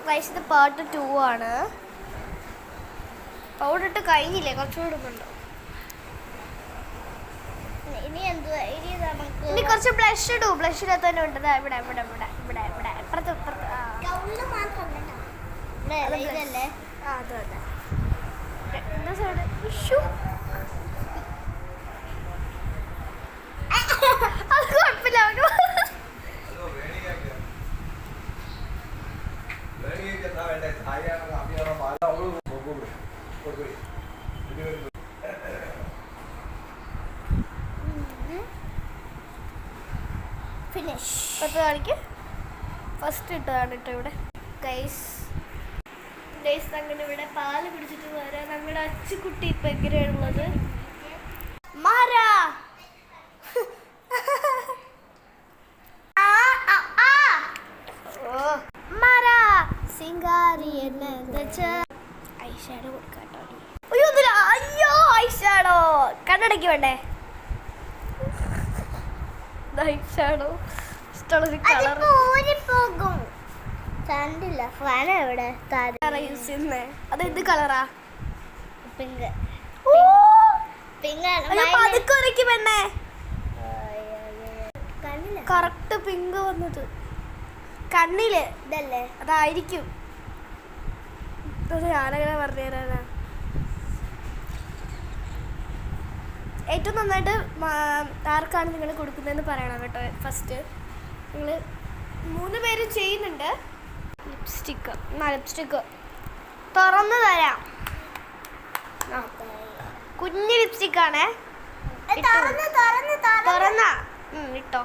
വയസ്സിന്റെ പാർട്ട് 2 ആണ്. പൗഡർ ഇട്ട് കഴിഞ്ഞില്ലേ, കുറച്ചുകൂടെ ഇടുന്നുണ്ടോ? ഇനി കുറച്ച് ബ്ലഷ് ഇടൂ. ബ്ലഷ് ഇടാത്ത തന്നെ ഉണ്ട്. ഇവിടെ ഇവിടെ ഇവിടെ ഇവിടെ ഇവിടെ ഇപ്പുറത്ത് ഇപ്പുറത്ത്. എന്താ സൈഡ് അത് കുഴപ്പമില്ല. ഫസ്റ്റ് ഇട്ടതാണ് കേട്ടോ ഇവിടെ. ഗൈസ് അങ്ങനെ ഇവിടെ പാല് പിടിച്ചിട്ട് വരാൻ നമ്മുടെ അച്ചുകുട്ടി ഇപ്പൊ എങ്ങനെയാണുള്ളത്. Mara സിംഗാരി eyeshadow കൊടുക്കാട്ടോ. അയ്യോ ഐഷാഡോ കണ്ണടക്കി വേണ്ടേ? ഐഷാഡോ ഇഷ്ടമുള്ള കളർ അത് എന്ത് കളറാ? പിങ്ക്. കറക്റ്റ് പിങ്ക് വന്നത് കണ്ണില് ഇതല്ലേ? അതായിരിക്കും. ഞാനങ്ങനെ പറഞ്ഞു തരാനാ. ഏറ്റവും നന്നായിട്ട് ആർക്കാണ് നിങ്ങൾ കൊടുക്കുന്നതെന്ന് പറയണം കേട്ടോ. ഫസ്റ്റ് നിങ്ങൾ 3 പേരും ചെയ്യുന്നുണ്ട്. ലിപ്സ്റ്റിക്ക് തുറന്നു തരാം. കുഞ്ഞ് ലിപ്സ്റ്റിക്കാണേ. തുറന്ന ഇട്ടോ.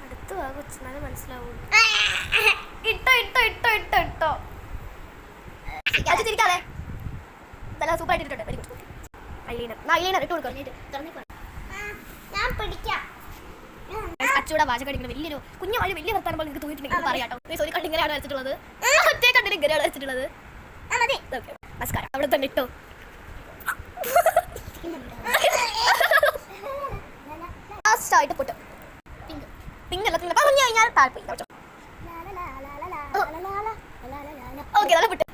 അടുത്ത് വാ കൊച്ചിനാല് മനസ്സിലാവൂ. ഇട്ടോ ഇട്ടോ ഇട്ടോ ഇട്ടോ ഇട്ടോ. അത് തിരിക്കാതെ നല്ല സൂപ്പറായിട്ട് ഇട്ടിട്ടുണ്ട്. Very good. ഐലൈനർ ഇട്ട് കൊടുക്കാം. ഞാൻ പിടിക്കാം. അച്ചൂടെ വാചകടിക്കുന്ന വലിയൊരു കുഞ്ഞു വലിയ വലിയ വർത്താനം പോലെ നിങ്ങൾക്ക് തോന്നിയിട്ടുണ്ടെങ്കിൽ പറയാട്ടോ. ഒരു കണ്ണ് ഇങ്ങനെയാണ് വെച്ചിട്ടുള്ളത്. ഒറ്റേ കണ്ണിന് ഇങ്ങനെയാണ് വെച്ചിട്ടുള്ളത്. നമസ്കാരം. അവിടെ തന്നെ ഇട്ടോ. ലാസ്റ്റായിട്ട് പൊട്ടും. പിങ്ക് എല്ലാം പറഞ്ഞു കഴിഞ്ഞാൽ താല്പര്യം. ഓക്കെ നല്ല പൊട്ടും.